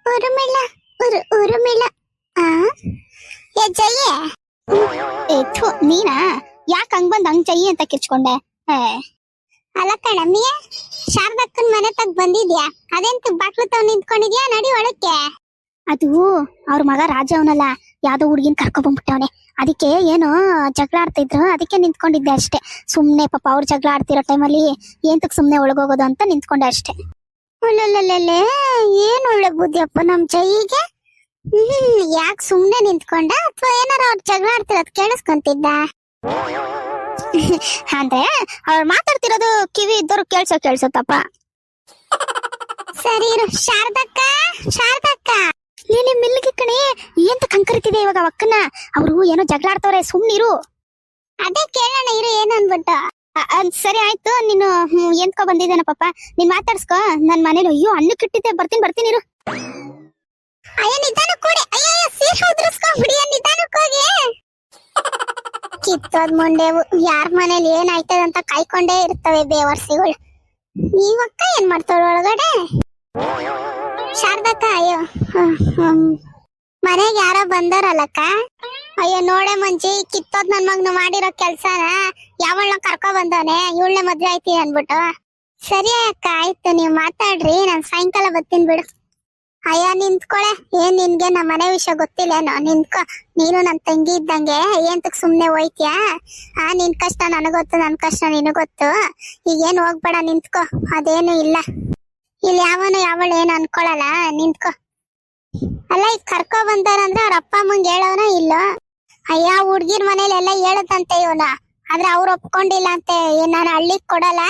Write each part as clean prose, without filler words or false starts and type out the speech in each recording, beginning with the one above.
ಉರುಮಿಳ ಉರುಮಿಳ ಆ ಏ ಜಯ್ಯ ನೀನಾ ಯಾಕೆ ಹಂಗ್ ಬಂದ್ ಹಂಗ್ ಜಯ್ಯ ಅಂತ ಕಿರ್ಚ್ಕೊಂಡೆ ಅಲ್ಲ ಕಣಮ್ಮಿಯ ಶಾರದಕ್ಕನ್ ಮನೆ ತಗ್ ಬಂದಿದ್ಯಾ ಅದೆಂತ ಬಾಕ್ಲು ತಾವ್ ನಿಂತ್ಕೊಂಡಿದ್ಯಾ ನಡಿ ಒಳಕ್ಕೆ ಅದು ಅವ್ರ ಮಗ ರಾಜ ಅವನಲ್ಲ ಯಾವ್ದೋ ಹುಡ್ಗಿನ್ ಕರ್ಕೊಂಡ್ ಬಂದ್ಬಿಟ್ಟವನೆ ಅದಕ್ಕೆ ಏನೋ ಜಗಳ ಆಡ್ತಿದ್ರು ಅದಕ್ಕೆ ನಿಂತ್ಕೊಂಡಿದ್ದೆ ಅಷ್ಟೇ ಸುಮ್ನೆ ಪಾಪ ಅವ್ರು ಜಗಳ ಆಡ್ತಿರೋ ಟೈಮಲ್ಲಿ ಏಂತಕ್ ಸುಮ್ನೆ ಒಳಗೋಗೋದು ಅಂತ ನಿಂತ್ಕೊಂಡೆ ಅಷ್ಟೇ ಒಳ್ಳೊಳ್ಳೆ ಏನ್ ಒಳ್ಳೆ ಬುದ್ಧಿಯಪ್ಪ ನಮ್ ಜೈಗೆ ಯಾಕೆ ಸುಮ್ನೆ ನಿಂತ್ಕೊಂಡ ಅಥವಾ ಏನಾರ ಅವ್ರ ಜಗಳ ಆಡ್ತಿರೋದ್ ಕೇಳಿಸ್ಕೊಂತಿದ್ದ ಅಂದ್ರೆ ಅವ್ರು ಮಾತಾಡ್ತಿರೋದು ಕಿವಿ ಇದ್ದವ್ರು ಕೇಳ್ಸತ್ತಪ್ಪ ಸರಿ ಇರು ಶಾರದಕ್ಕ ನೀನೆ ಮಿಲ್ಗೆ ಕಣೆ ಎಂತ ಕಂಕರಿತಿದೆ ಇವಾಗ ಅಕ್ಕನ ಅವರು ಏನೋ ಜಗಳ ಆಡ್ತವ್ರೆ ಸುಮ್ನಿರು ಅದೇ ಕೇಳೋಣ ಇರು ಏನು ಅನ್ಬಿಟ್ಟು ಸರಿ ಆಯ್ತು ನೀನು ಎಂತ್ಕೊ ಬಂದಿದ್ದೇನ ಪಾಪ ನೀನ್ ಮಾತಾಡ್ಸ್ಕೊ ನನ್ ಮನೇಲಿ ಅಯ್ಯೋ ಅನ್ನಕ್ಕಿಟ್ಟಿದ್ದೆ ಬರ್ತೀನಿ ಇರು ಅಯ್ಯ ನಿಧಾನಕ್ಕೆ ಕೊಡಿ ಅಯ್ಯೋ ಸೀರೆ ಉದ್ರಿಸ್ಕೊಂಡ್ಬಿಡಿ ನಿಧಾನಕ್ಕೆ ಹೋಗಿ ಕಿತ್ತೋದ್ ಮುಂಡೆವು ಯಾರ ಮನೇಲಿ ಏನಾಯ್ತದಂತ ಕಾಯ್ಕೊಂಡೇ ಇರ್ತವೆ ಬೇವರ್ಸಿಗಳು ನೀವಕ್ಕ ಏನ್ ಮಾಡ್ತಾಳ ಒಳಗಡೆ ಶಾರದಕ್ಕ ಅಯ್ಯೋ ಮನೆಗೆ ಯಾರೋ ಬಂದಾರಲ್ಲಕ್ಕ ಅಯ್ಯೋ ನೋಡೆ ಮಂಜಿ ಕಿತ್ತೋದ್ ನನ್ ಮಗ್ನು ಮಾಡಿರೋ ಕೆಲ್ಸನ ಯಾವಳನ್ನ ಕರ್ಕೊ ಬಂದವನೆ ಇವಳನ್ನ ಮದ್ವೆ ಆಯ್ತೀನಿ ಅನ್ಬಿಟ್ಟು ಸರಿ ಅಕ್ಕ ಆಯ್ತು ನೀವ್ ಮಾತಾಡ್ರಿ ನಾನ್ ಸಾಯಂಕಾಲ ಬರ್ತೀನಿ ಬಿಡು ಅಯ್ಯ ನಿಂತ್ಕೊಳೆ ಏನ್ ನಿನ್ಗೆ ನಮ್ಮ ಮನೆ ವಿಷಯ ಗೊತ್ತಿಲ್ಲೇನೋ ನಿಂತ್ಕೊ ನೀನು ನನ್ ತಂಗಿ ಇದ್ದಂಗೆ ಏಂತಕ್ ಸುಮ್ನೆ ಹೋಯ್ತ್ಯಾ ನಿನ್ ಕಷ್ಟ ನನಗೊತ್ತು ನನ್ ಕಷ್ಟ ನಿನಗೊತ್ತು ಈಗೇನ್ ಹೋಗ್ಬೇಡ ನಿಂತ್ಕೊ ಅದೇನು ಇಲ್ಲ ಇಲ್ಲಿ ಯಾವಳು ಏನು ಅನ್ಕೊಳಲ್ಲ ನಿಂತ್ಕೊ ಅಲ್ಲ ಈಗ ಕರ್ಕೊ ಬಂದಾರಂದ್ರೆ ಅವ್ರ ಅಪ್ಪ ಅಮ್ಮಂಗ್ ಹೇಳೋನ ಇಲ್ಲೋ ಅಯ್ಯ ಹುಡ್ಗಿರ್ ಮನೇಲಿ ಎಲ್ಲ ಹೇಳದಂತೆ ಇವನ ಆದ್ರೆ ಅವ್ರು ಒಪ್ಕೊಂಡಿಲ್ಲ ಅಂತೆ ನಾನು ಹಳ್ಳಿಗ್ ಕೊಡಲ್ಲ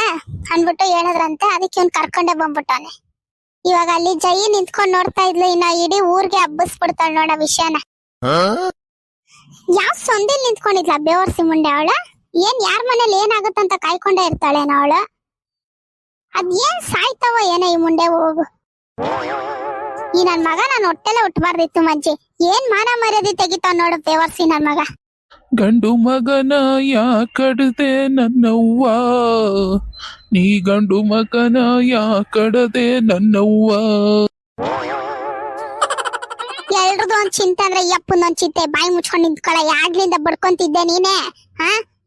ಅನ್ಬಿಟ್ಟು ಹೇಳಿದ್ರಂತೆ ಅದಕ್ಕೆ ಇವ್ನ್ ಕರ್ಕೊಂಡೆ ಬಂದ್ಬಿಟ್ಟವನೆ ಇವಾಗ ಅಲ್ಲಿ ಜೈ ನಿಂತ್ಕೊಂಡ್ ನೋಡ್ತಾ ಇದ್ಲು ಇನ್ನ ಇಡೀ ಊರ್ಗೆ ಹಬ್ಬಸ್ಬಿಡ್ತಾಳ ನೋಡ ವಿಷಯನ ಯಾವ ಸೊಂದಿಲ್ ನಿಂತ್ಕೊಂಡಿದ್ಲ ಬೇವರ್ಸಿ ಮುಂಡೆ ಅವಳ ಏನ್ ಯಾರ ಮನೇಲಿ ಏನಾಗುತ್ತಂತ ಕಾಯ್ಕೊಂಡೇ ಇರ್ತಾಳೇನ ಅವಳು ಅದೇನ್ ಸಾಯ್ತಾವ ಏನೋ ಈ ಮುಂಡೆ ಹೋಗು ಈ ನನ್ ಮಗ ನಾನು ಹೊಟ್ಟೆಲ್ಲ ಹುಟ್ಟಬಾರ್ದಿತ್ತು ಮಜ್ಜಿ ಏನ್ ಮಾನ ಮರ್ಯಾದೆ ತೆಗಿತಾವ ನೋಡು ಬೇವರ್ಸಿ ನನ್ ಮಗ ಗಂಡು ಮಗನ ಯಾಕಡದೆ ನನ್ನವ್ವ ನೀ ಗಂಡು ಮಗನ ಯಾಕಡದೆ ನನ್ನವ್ವ ಎಲ್ರದು ಒಂದ್ ಚಿಂತೆ ಅಂದ್ರೆ ಯಪ್ಪಂದೊಂದ್ ಚಿಂತೆ ಬಾಯಿ ಮುಚ್ಕೊಂಡ್ ನಿಂತ್ಕೊಳ ಯಾಗ್ಲಿಂದ ಬಡ್ಕೊಂತಿದ್ದೆ ನೀನೆ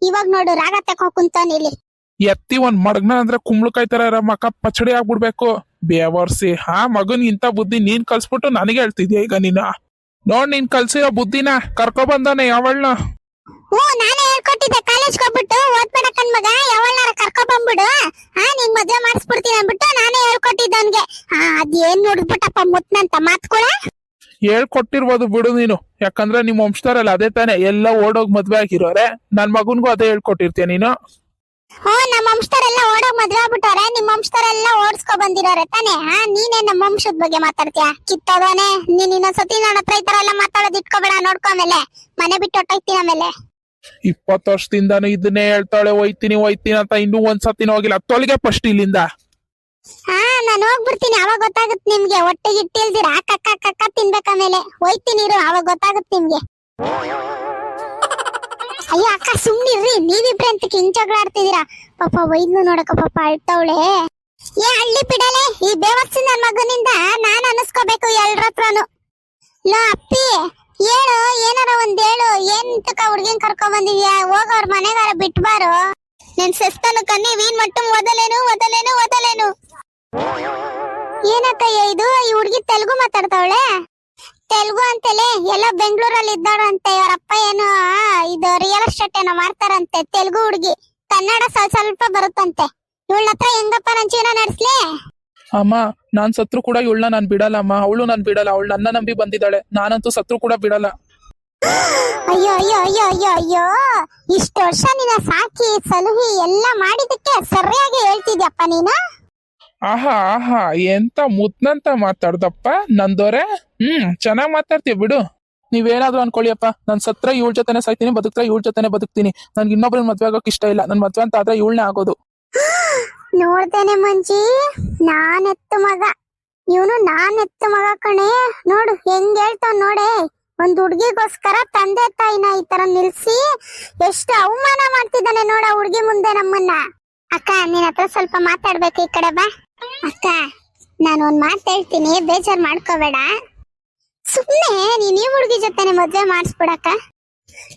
ಇವಾಗ ನೋಡು ರಾಗ ತಕೋ ಕುಂತವನ್ ಇಲ್ಲಿ ಎತ್ತಿ ಒಂದ್ ಮಡಗ್ನ ಅಂದ್ರೆ ಕುಂಬಳಕಾಯಿ ತರ ಮಕ ಪಚಡಿ ಆಗ್ಬಿಡ್ಬೇಕು ಬೇವರ್ಸಿ ಮಗನ್ ಇಂತ ಬುದ್ಧಿ ನೀನ್ ಕಲ್ಸ್ಬಿಟ್ಟು ನನಗೆ ಹೇಳ್ತಿದ್ಯಾ ಈಗ ನೀನ ನೋಡ್ ನೀನ್ ಕಲ್ಸಿರೋ ಬುದ್ಧಿನ ಕರ್ಕೊ ಬಂದಾನೆ ಯಾವಳ್ನ ನಾನೇ ಹೇಳ್ಕೊಟ್ಟಿದ್ದೆ ಕಾಲೇಜ್ಗೆ ಹೋಗ್ಬಿಟ್ಟು ಓದ್ಬೇಡ ಕಣ್ ಮಗ ಯಾವಳ್ನಾರ ಕರ್ಕೊ ಬಂದ್ಬಿಡು ನಿನ್ ಮದ್ವೆ ಮಾಡಿಸ್ಬಿಡ್ತೀನಿ ಅನ್ಬಿಟ್ಟು ನಾನೇ ಹೇಳ್ಕೊಟ್ಟಿದ್ದವನ್ಗೆ ಅದೇನ್ ನೋಡ್ಬಿಟ್ಟಪ್ಪ ಮುತ್ನಂತ ಮಾತ್ಕೊಳ ಹೇಳ್ಕೊಟ್ಟಿರ್ಬೋದು ಬಿಡು ನೀನು ಯಾಕಂದ್ರೆ ನಿಮ್ ವಂಶದರಲ್ಲ ಅದೇ ತಾನೆ ಎಲ್ಲ ಓಡೋಗ್ ಮದ್ವೆ ಆಗಿರೋರೆ ನನ್ ಮಗನ್ಗೂ ಅದೇ ಹೇಳ್ಕೊಟ್ಟಿರ್ತೀಯ ನೀನು ನಮ್ಮ ವಂಶದರೆಲ್ಲ ಓಡೋಗ್ ಮದ್ವೆ ಆಗ್ಬಿಟ್ಟವ್ರೆ ನಿಮ್ ವಂಶದರೆಲ್ಲ ಓಡಿಸ್ಕೊ ಬಂದಿರೋರೆ ತಾನೆ ನೀನೇ ನಮ್ಮ ವಂಶದ ಬಗ್ಗೆ ಮಾತಾಡ್ತೀಯ ಕಿತ್ತೋದೋನೆ ನೀನ್ ಇನ್ನೊಂದ್ಸತಿ ನನ್ನ ಹತ್ರ ಈ ತರ ಎಲ್ಲ ಮಾತಾಡೋದ್ ಇಟ್ಕೋಬೇಡ ನೋಡ್ಕೊ ಆಮೇಲೆ ಮನೆ ಬಿಟ್ಟು ಹೊಟ್ಟೋಗ್ತೀನಿ ಆಮೇಲೆ 20 ವರ್ಷದಿಂದಾನು ಇದನ್ನೇ ಹೇಳ್ತಾಳೆ ಹೋಯ್ತೀನಿ ಅಂತ ಇನ್ನೂ ಒಂದ್ಸತಿನೂ ಹೋಗಿಲ್ಲ ತೊಲಗೆ ಫಸ್ಟ್ ಇಲ್ಲಿಂದ ನಾನು ಹೋಗ್ಬಿಡ್ತೀನಿ ಅವಾಗ ಗೊತ್ತಾಗುತ್ತೆ ನಿಮ್ಗೆ ಹೊಟ್ಟೆಗೆ ಇಟ್ಟಿಲ್ದಿರಾ ಕಕ್ಕ ತಿನ್ಬೇಕಾಮೇಲೆ ಹೋಯ್ತೀನಿ ಇರು ಅವಾಗ ಗೊತ್ತಾಗುತ್ತೆ ನಿಮ್ಗೆ ಅಯ್ಯೋ ಅಕ್ಕ ಸುಮ್ನಿರ್ರಿ ನೀವಿಬ್ರೆ ಅಂತ ಹಿಂಗ್ ಜಗಳ ಆಡ್ತಿದೀರಾ ಪಾಪ ವೈದ್ನು ನೋಡಕ ಪಾಪ ಅಳ್ತವಳೆ ಏ ಹಳ್ಳಿ ಬಿಡಲೆ ಈ ಬೇವರ್ಸಿ ನನ್ ಮಗನಿಂದ ನಾನ್ ಅನಸ್ಕೋಬೇಕು ಎಲ್ರ ಹತ್ರನು ಲೋ ಅಪ್ಪಿ ಹೇಳು ಏನಾರ ಒಂದ್ ಹೇಳು ಏನ್ತಕ ಹುಡ್ಗಿನ್ ಕರ್ಕೊ ಬಂದಿದ್ಯಾ ಹೋಗವ್ರ ಮನೆಗಾರ ಬಿಟ್ಬಾರು ನನ್ ಸೆಸ್ತನು ಕನ್ನಿ ವೀನ್ ಮಟ್ಟು ಓದಲೇನು ಏನಕ್ಕಯ್ಯ ಇದು ಈ ಹುಡ್ಗಿ ತೆಲುಗು ಮಾತಾಡ್ತಾವಳೆ ತೆಲುಗು ಅಂತಲೇ ಎಲ್ಲ ಬೆಂಗಳೂರಲ್ಲಿ ಇದ್ದಾರಂತೆ ಅವರಪ್ಪ ಏನೋ ಇದು ರಿಯಲ್ ಎಸ್ಟೇಟ್ ಏನೋ ಮಾಡ್ತಾರಂತೆ ತೆಲುಗು ಹುಡುಗಿ ಕನ್ನಡ ಸ್ವಲ್ಪ ಬರುತ್ತಂತೆ ಇವಳ ಹತ್ರ ಹೆಂಗಪ್ಪ ನನ್ ಜೀವನ ನಡೆಸ್ಲಿ ಅಮ್ಮ ನಾನ್ ಸತ್ರು ಕೂಡ ಇವಳನ್ನ ನಾನ್ ಬಿಡಲ್ಲ ಅಮ್ಮ ಅವಳು ನಾನ್ ಬಿಡಲ್ಲ ಅವಳು ನನ್ನ ನಂಬಿ ಬಂದಿದ್ದಾಳೆ ನಾನಂತೂ ಸತ್ರು ಕೂಡ ಬಿಡಲ್ಲ ಅಯ್ಯೋ ಇಷ್ಟು ವರ್ಷ ನಿನ್ನ ಸಾಕಿ ಸಲುಹಿ ಎಲ್ಲ ಮಾಡಿದಕ್ಕೆ ಸರಿಯಾಗಿ ಹೇಳ್ತಿದ್ಯಪ್ಪ ನೀನು ಆಹಾ ಎಂತ ಮುದ್ನಂತ ಮಾತಾಡ್ದಪ್ಪ ನಂದೋರೆ ಚೆನ್ನಾಗ್ ಮಾತಾಡ್ತೀಯ ಬಿಡು ನೀವೇನಾದ್ರೂ ಅನ್ಕೊಳ್ಳಿಯಪ್ಪ ನಾನ್ ಸತ್ರ ಇವಳ ಜೊತೆನೆ ಸಾಯ್ತೀನಿ ಬದುಕ್ತಾ ಇವಳ ಜೊತೆನೆ ಬದುಕ್ತೀನಿ ನನ್ಗೆ ಇನ್ನೊಬ್ರನ್ನ ಮದ್ವೆ ಆಗೋಕ್ ಇಷ್ಟ ಇಲ್ಲ ನನ್ ಮದ್ವೆ ಅಂತ ಆದ್ರೆ ಇವಳನೇ ಆಗೋದು ನೋಡ್ತೇನೆ ಮಂಜಿ ನಾನೆತ್ತು ಮಗ ಇವನು ನಾನೆತ್ತು ಮಗ ಕಣೆ ನೋಡು ಹೆಂಗ್ ಹೇಳ್ತಾವ್ ನೋಡೆ ಒಂದ್ ಹುಡ್ಗಿಗೋಸ್ಕರ ತಂದೆ ತಾಯಿನ ಈ ತರ ನಿಲ್ಸಿ ಎಷ್ಟು ಅವಮಾನ ಮಾಡ್ತಿದ್ದಾನೆ ನೋಡ ಹುಡ್ಗಿ ಮುಂದೆ ನಮ್ಮನ್ನ ಅಕ್ಕ ನಿನ್ ಹತ್ರ ಸ್ವಲ್ಪ ಮಾತಾಡ್ಬೇಕು ಈ ಕಡೆ ಬಾ ಅಕ್ಕ ನಾನು ಒಂದ್ ಮಾತು ಹೇಳ್ತೀನಿ, ಬೇಜಾರ್ ಮಾಡ್ಕೋಬೇಡ. ಸುಮ್ನೆ ನೀನ್ ಈ ಹುಡುಗಿ ಜೊತೆನೆ ಮದ್ವೆ ಮಾಡಿಸ್ಬಿಡಕ್ಕ.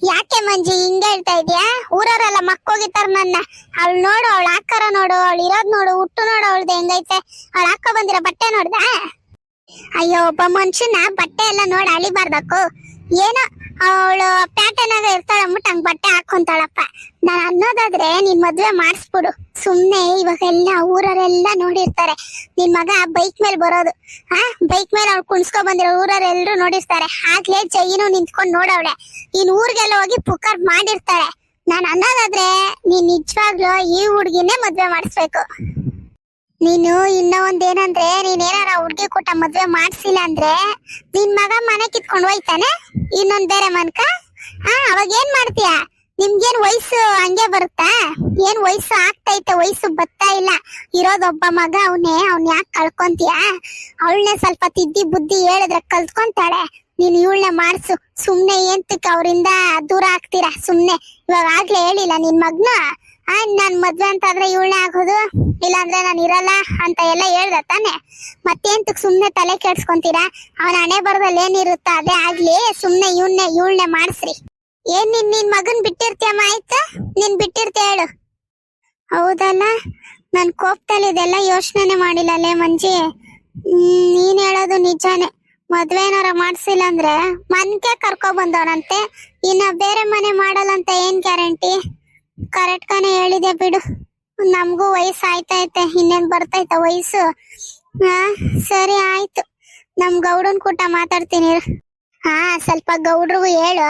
ಯಾಕೆ ಮಂಜಿ ಹಿಂಗ ಹೇಳ್ತಾ ಇದ್ಯಾ? ಊರವರೆಲ್ಲ ಮಕ್ಕೋಗಿತ್ತಾರ ನನ್ನ. ಅವಳು ನೋಡು, ಅವಳ ಆಕಾರ ನೋಡು, ಅವಳು ಇರೋದ್ ನೋಡು, ಹುಟ್ಟು ನೋಡು ಅವಳ್ದು ಹೆಂಗೈತೆ. ಅವಳ ಹಾಕೋ ಬಂದಿರೋ ಬಟ್ಟೆ ನೋಡ್ದ? ಅಯ್ಯೋ, ಒಬ್ಬ ಮನುಷ್ಯನ ಬಟ್ಟೆ ಎಲ್ಲ ನೋಡಿ ಅಳಿಬಾರ್ದಕ್ಕು. ಏನೋ ಅವಳು ಪ್ಯಾಟರ್ನಾಗ ಇರ್ತಾಳ ಅಂದ್ಬಿಟ್ಟು ಹಂಗ್ ಬಟ್ಟೆ ಹಾಕೊಂತಾಳಪ್ಪ. ನಾನು ಅನ್ನೋದಾದ್ರೆ ನೀನ್ ಮದ್ವೆ ಮಾಡಿಸ್ಬಿಡು ಸುಮ್ನೆ. ಇವಾಗೆಲ್ಲ ಊರವರೆಲ್ಲ ನೋಡಿರ್ತಾರೆ ನಿನ್ ಮಗ ಬೈಕ್ ಮೇಲೆ ಬರೋದು. ಬೈಕ್ ಮೇಲೆ ಅವ್ಳು ಕುಣ್ಸ್ಕೊ ಬಂದಿರೋ ಊರವರೆಲ್ಲರೂ ನೋಡಿರ್ತಾರೆ. ಆಗ್ಲೇ ಜೈನು ನಿಂತ್ಕೊಂಡ್ ನೋಡವಳೆ. ಇನ್ ಊರ್ಗೆಲ್ಲ ಹೋಗಿ ಪುಕಾರ್ ಮಾಡಿರ್ತಾಳೆ. ನಾನು ಅನ್ನೋದಾದ್ರೆ ನೀನ್ ನಿಜವಾಗ್ಲೂ ಈ ಹುಡ್ಗಿನೇ ಮದ್ವೆ ಮಾಡಿಸ್ಬೇಕು. ನೀನು ಇನ್ನ ಒಂದೇನಂದ್ರೆ, ನೀನ್ ಏನಾರ ಹುಡ್ಗಿ ಕೂಟ ಮದ್ವೆ ಮಾಡ್ಸಿಲ್ಲ ಅಂದ್ರೆ ನಿನ್ ಮಗ ಮನೆ ಕಿತ್ಕೊಂಡು ಹೋಯ್ತಾನೆ ಇನ್ನೊಂದ್ ಬೇರೆ ಮನ್ಕ. ಅವಾಗ ಏನ್ ಮಾಡ್ತೀಯ? ನಿಮ್ಗೇನ್ ವಯಸ್ಸು ಹಂಗೆ ಬರುತ್ತಾ? ಏನ್ ವಯಸ್ಸು ಆಗ್ತೈತೆ? ವಯಸ್ಸು ಬತ್ತಾ ಇಲ್ಲ. ಇರೋದೊಬ್ಬ ಮಗ ಅವನೇ, ಅವ್ನ್ ಯಾಕೆ ಕಳ್ಕೊಂತೀಯ? ಅವಳನ್ನೇ ಸ್ವಲ್ಪ ತಿದ್ದಿ ಬುದ್ಧಿ ಹೇಳಿದ್ರೆ ಕಲ್ತ್ಕೊಂತಾಳೆ. ನೀನ್ ಇವಳನ್ನೇ ಮಾಡ್ಸು ಸುಮ್ನೆ. ಏಂತಕ್ಕೆ ಅವರಿಂದ ದೂರ ಆಗ್ತೀರಾ ಸುಮ್ನೆ? ಇವಾಗ ಆಗ್ಲೇ ಹೇಳಿಲ್ಲ ನಿನ್ ಮಗ್ನ ನಾನ್ ಮದ್ವೆ ಅಂತ ಆದ್ರೆ ಇವಳನ್ನೇ ಆಗೋದು, ಇಲ್ಲಾಂದ್ರೆ ನಾನು ಇರಲ್ಲ ಅಂತ ಎಲ್ಲ ಹೇಳ್ದ ತಾನೆ. ಮತ್ತೇಂತಕ್ ಸುಮ್ನೆ ತಲೆ ಕೆಡ್ಸ್ಕೊಂತೀರಾ? ಅವನ ಹಣೆ ಬರದಲ್ಲಿ ಏನಿರುತ್ತ ಅದೇ ಆಗ್ಲಿ. ಸುಮ್ನೆ ಇವಳನ್ನೇ ಮಾಡಿಸ್ರಿ. ಏನ್ ನಿನ್ ಮಗನ್ ಬಿಟ್ಟಿರ್ತೀಯಮ್ಮ? ಆಯ್ತಾ, ನೀನ್ ಬಿಟ್ಟಿರ್ತೀಯ ಹೇಳು. ಹೌದಲ್ಲ, ನನ್ ಕೋಪದಲ್ಲಿ ಇದೆಲ್ಲ ಯೋಚನೆ ಮಾಡಿಲ್ಲಲ್ಲೇ ಮಂಜಿ. ನೀನ್ ಹೇಳೋದು ನಿಜಾನೇ. ಮದ್ವೆ ಏನಾರ ಮಾಡ್ಸಿಲ್ಲ ಅಂದ್ರೆ ಮನ್ಕೆ ಕರ್ಕೊ ಬಂದವನಂತೆ, ಇನ್ನ ಬೇರೆ ಮನೆ ಮಾಡಲ್ಲಂತ ಏನ್ ಗ್ಯಾರಂಟಿ? ಕರೆಕ್ಟ್ ಗಾನೆ ಹೇಳಿದೆ ಬಿಡು. ನಮಗೂ ವಯಸ್ಸು ಆಯ್ತೈತೆ, ಇನ್ನೇನ್ ಬರ್ತೈತ ವಯಸ್ಸು. ಸರಿ ಆಯ್ತು, ನಮ್ ಗೌಡನ್ ಕೂಟ ಮಾತಾಡ್ತೀನಿ. ಸ್ವಲ್ಪ ಗೌಡ್ರಿಗೂ ಹೇಳು.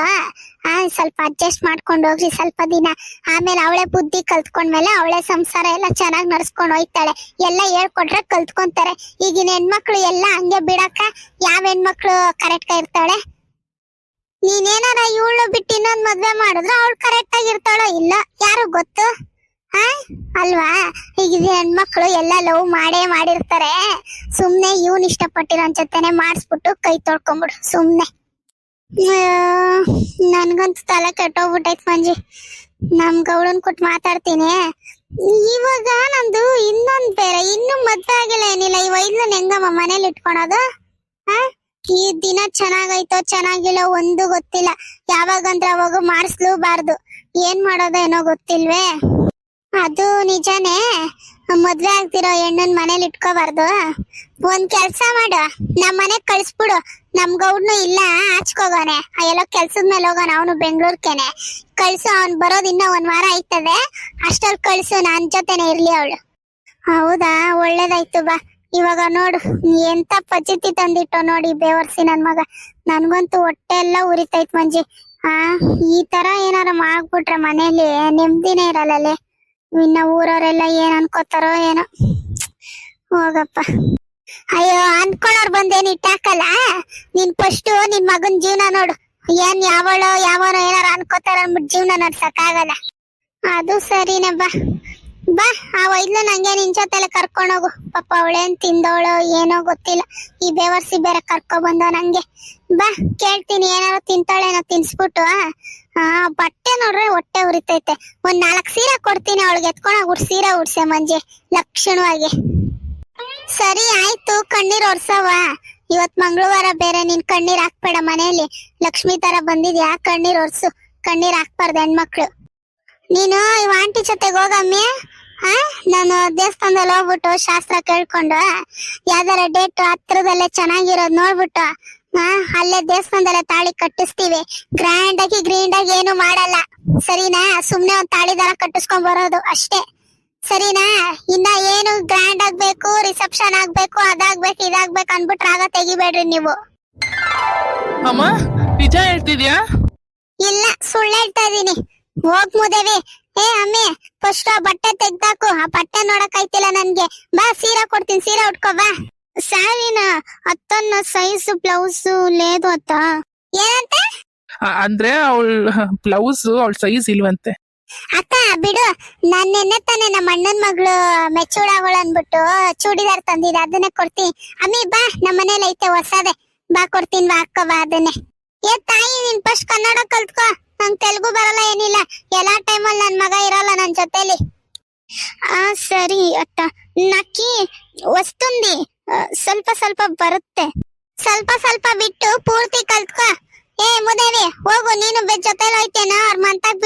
ಸ್ವಲ್ಪ ಅಡ್ಜಸ್ಟ್ ಮಾಡ್ಕೊಂಡು ಹೋಗ್ರಿ ಸ್ವಲ್ಪ ದಿನ. ಆಮೇಲೆ ಅವಳೆ ಬುದ್ಧಿ ಕಲ್ತ್ಕೊಂಡ್ಮೇಲೆ ಅವಳೆ ಸಂಸಾರ ಎಲ್ಲ ಚೆನ್ನಾಗಿ ನಡ್ಸ್ಕೊಂಡು ಹೋಯ್ತಾಳೆ. ಎಲ್ಲ ಹೇಳ್ಕೊಟ್ರೆ ಕಲ್ತ್ಕೊಂತಾರೆ. ಈಗಿನ ಹೆಣ್ಮಕ್ಳು ಎಲ್ಲ ಹಂಗೆ ಬಿಡಕ್ಕ. ಯಾವ ಹೆಣ್ಮಕ್ಳು ಕರೆಕ್ಟ್ ಇರ್ತಾಳೆ? ನೀನೇನಾರ ಇವಳು ಬಿಟ್ಟು ಇನ್ನೊಂದ್ ಮದ್ವೆ ಮಾಡಿದ್ರೆ ಅವಳು ಕರೆಕ್ಟ್ ಆಗಿರ್ತಾಳೋ ಇಲ್ಲ ಯಾರು ಗೊತ್ತು? ಅಲ್ವಾ? ಈಗ ಹೆಣ್ಮಕ್ಳು ಎಲ್ಲ ಲವ್ ಮಾಡಿರ್ತಾರೆ. ಸುಮ್ನೆ ಇವನ್ ಇಷ್ಟಪಟ್ಟಿರೋ ಜೊತೆನೆ ಮಾಡಿಸ್ಬಿಟ್ಟು ಕೈ ತೊಳ್ಕೊಂಬಿಡು ಸುಮ್ನೆ. ನನ್ಗಂತೂ ತಲೆ ಕೆಟ್ಟೋಗ್ಬಿಟ್ಟೈತ್ ಮಂಜಿ. ನಮ್ ಗೌಡನ್ ಕೊಟ್ಟು ಮಾತಾಡ್ತೀನಿ. ಇವಾಗ ನಂದು ಇನ್ನೊಂದ್ ಬೇರೆ, ಇನ್ನು ಮದ್ವೆ ಆಗಿಲ್ಲ ಏನಿಲ್ಲ. ಈ ವೈದ್ಯನ್ ಹೆಂಗಮ್ಮ ಮನೇಲಿ ಇಟ್ಕೊಳೋದು? ಈ ದಿನ ಚೆನ್ನಾಗೈತೋ ಚೆನ್ನಾಗಿಲ್ಲ ಒಂದು ಗೊತ್ತಿಲ್ಲ. ಯಾವಾಗಂದ್ರೆ ಅವಾಗ ಮಾಡಿಸ್ಲೂಬಾರ್ದು. ಏನ್ ಮಾಡೋದು ಏನೋ ಗೊತ್ತಿಲ್ವೇ. ಅದು ನಿಜಾನೇ, ಮದ್ವೆ ಆಗ್ತಿರೋ ಹೆಣ್ಣನ್ ಮನೇಲಿ ಇಟ್ಕೋಬಾರ್ದು. ಒಂದ್ ಕೆಲ್ಸ ಮಾಡು, ನಮ್ ಮನೆಗ್ ಕಳ್ಸ್ಬಿಡು. ನಮ್ ಗೌಡ್ನು ಇಲ್ಲ ಆಚ್ಕೋಗೋನೆ, ಎಲ್ಲೋ ಕೆಲ್ಸದ ಮೇಲೆ ಹೋಗೋಣ. ಅವನು ಬೆಂಗ್ಳೂರ್ಕೆನೆ ಕಳ್ಸು. ಅವ್ನ್ ಬರೋದ್ ಇನ್ನ 1 ವಾರ ಆಯ್ತದೆ. ಅಷ್ಟಲ್ಲಿ ಕಳ್ಸು, ನನ್ ಜೊತೆನೆ ಇರ್ಲಿ ಅವಳು. ಹೌದಾ, ಒಳ್ಳೇದಾಯ್ತು ಬಾ. ಇವಾಗ ನೋಡು ಎಂತ ಪಚಿತಿ ತಂದಿಟ್ಟೋ ನೋಡಿ ಬೇವರ್ಸಿ ನನ್ ಮಗ. ನನ್ಗಂತೂ ಹೊಟ್ಟೆ ಎಲ್ಲ ಉರಿತೈತ್ ಮಂಜಿ. ಈ ತರ ಏನಾರ ಮಾಡ್ಬಿಟ್ರೆ ಮನೇಲಿ ನೆಮ್ಮದಿನೇ ಇರಲ್ಲೇ. ಇನ್ನ ಊರವರೆಲ್ಲ ಏನ್ ಅನ್ಕೋತಾರೋ ಏನೋ. ಹೋಗಪ್ಪ. ಅಯ್ಯೋ, ಅನ್ಕೊಳ್ಳೋರ್ ಬಂದೇನ್ ಇಟ್ಟಾಕಲ್ಲ. ನೀನ್ ಫಸ್ಟ್ ನಿನ್ ಮಗನ್ ಜೀವನ ನೋಡು. ಏನ್ ಯಾವನೋ ಏನಾರ ಅನ್ಕೋತಾರ ಅಂದ್ಬಿಟ್ಟು ಜೀವನ ನಡ್ಸಕ್ಕಾಗಲ್ಲ. ಅದು ಸರಿನೇ ಬಾ. ಆ ವೈದ್ಯ ನಂಗೆ ನಿನ್ ಜೊತೆಲೆ ಕರ್ಕೊಂಡೋಗು. ಪಾಪ ಅವಳೇನ್ ತಿಂದವಳೋ ಏನೋ ಗೊತ್ತಿಲ್ಲ. ಈ ಬೇವರ್ಸಿ ಬೇರೆ ಕರ್ಕೊ ಬಂದ ನಂಗೆ. ಬಾ, ಕೇಳ್ತೀನಿ ಏನಾರ ತಿಂತಾಳೇನೋ ತಿನ್ಸ್ಬಿಟ್ಟು. ಬಟ್ಟೆ ನೋಡ್ರೆ ಹೊಟ್ಟೆ ಉರಿತೈತೆ. ಒಂದ್ 4 ಸೀರೆ ಕೊಡ್ತೀನಿ ಅವಳಿಗೆ, ಎತ್ಕೊಂಡೋಗ್ ಸೀರೆ ಉಡ್ಸೆ ಮಂಜಿ ಲಕ್ಷಣವಾಗಿ. ಸರಿ ಆಯ್ತು, ಕಣ್ಣೀರ್ ಒರ್ಸವ. ಇವತ್ ಮಂಗಳವಾರ ಬೇರೆ, ನೀನ್ ಕಣ್ಣೀರ್ ಹಾಕ್ಬೇಡ ಮನೇಲಿ. ಲಕ್ಷ್ಮಿ ತರ ಬಂದಿದ್ಯಾ, ಕಣ್ಣೀರ್ ಒರ್ಸು. ಕಣ್ಣೀರ್ ಹಾಕ್ಬಾರ್ದು ಹೆಣ್ಮಕ್ಳು. ನೀನು ಇವ ಆಂಟಿ ಜೊತೆಗೆ ಹೋಗಮ್ಮಿ. ನಾನು ದೇವಸ್ಥಾನದಲ್ಲಿ ಹೋಗ್ಬಿಟ್ಟು ಶಾಸ್ತ್ರ ಕೇಳ್ಕೊಂಡು ಯಾವ್ದಾರ ಡೇಟ್ ಹತ್ರದಲ್ಲೇ ಚೆನ್ನಾಗಿರೋದ್ ನೋಡ್ಬಿಟ್ಟು ಅಲ್ಲೇ ದೇವಸ್ಥಾನದಲ್ಲೇ ತಾಳಿ ಕಟ್ಟಿಸ್ತೀವಿ. ಗ್ರ್ಯಾಂಡ್ ಆಗಿ ಏನು ಮಾಡಲ್ಲ, ಸರಿನಾ? ಸುಮ್ನೆ ಒಂದ್ ತಾಳಿ ದಾರ ಕಟ್ಟಿಸ್ಕೊಂಡ್ ಬರೋದು ಅಷ್ಟೇ, ಸರಿನಾ? ಇನ್ನ ಏನು ಗ್ರ್ಯಾಂಡ್ ಆಗ್ಬೇಕು, ರಿಸೆಪ್ಷನ್ ಆಗ್ಬೇಕು, ಅದಾಗ್ಬೇಕು ಇದಾಗ್ಬೇಕು ಅನ್ಬಿಟ್ಟು ರಾಗ ತೆಗಿಬೇಡ್ರಿ ನೀವು. ಅಮ್ಮ, ನಿಜ ಹೇಳ್ತಿದ್ಯಾ? ಇಲ್ಲ, ಸುಳ್ಳು ಹೇಳ್ತಾ ಇದೀನಿ. ಹೋಗ್ ಮುದೇವಿ. ಅಮ್ಮಿ, ಫಸ್ಟ್ ಆ ಬಟ್ಟೆ ತೆಗ್ದಾಕು. ಆ ಬಟ್ಟೆ ನೋಡಕ್ ಆಯ್ತಿಲ್ಲ ನನ್ಗೆ. ಬಾ, ಸೀರೆ ಕೊಡ್ತೀನಿ, ಸೀರೆ ಉಟ್ಕೋ ಬಾ. ಸಾರಿನ ಅತ್ತನ್ನ ಸೈಜ್ ಬ್ಲೌಸ್ ಲೇದು ಅತ್ತ. ಏನಂತೆ? ಅಂದ್ರೆ ಅವಳ ಬ್ಲೌಸ್ ಅವಳ ಸೈಜ್ ಇಲ್ವಂತೆ. ಅಕ್ಕ ಬಿಡು, ನಾನ್ ನೆನ್ನೆ ತಾನೆ ನಮ್ಮ ಅಣ್ಣನ್ ಮಗಳು ಮೆಚ್ಚೂಡಾಗೋಳ ಅನ್ಬಿಟ್ಟು ಚೂಡಿದಾರ್ ತಂದಿದೆ, ಅದನ್ನೇ ಕೊಡ್ತೀನಿ. ಅಮ್ಮಿ ಬಾ, ನಮ್ಮ ಮನೇಲಿ ಐತೆ ಹೊಸದೆ. ಬಾ ಕೊಡ್ತೀನಿ, ಬಾ ಅಕ್ಕ ಬಾ ಅದನ್ನೇ. ತಾಯಿ, ನೀನ್ ಫಸ್ಟ್ ಕನ್ನಡ ಕಲ್ತ್ಕೋ. ನಂಗ್ ತೆಲುಗು ಬರಲ್ಲ ಏನಿಲ್ಲ. ಎಲ್ಲಾ ಟೈಮಲ್ಲಿ ನನ್ ಮಗ ಇರಲ್ಲ ನನ್ ಜೊತೆಲಿ. సరి అత్త నాకి వస్తుంది ಸ್ವಲ್ಪ ಸ್ವಲ್ಪ ಬರುತ್ತೆ. ಸ್ವಲ್ಪ ಸ್ವಲ್ಪ ಬಿಟ್ಟು ಪೂರ್ತಿ ಕಲ್ತ್ಕೋ. ಏ ಮುದೇವಿ ಹೋಗು, ನೀನು ಬೆಜ್ ಜೊತೆಲಿ ಹೋಯ್ತೇನೋ ಅವ್ರ ಮಂತಾಗ್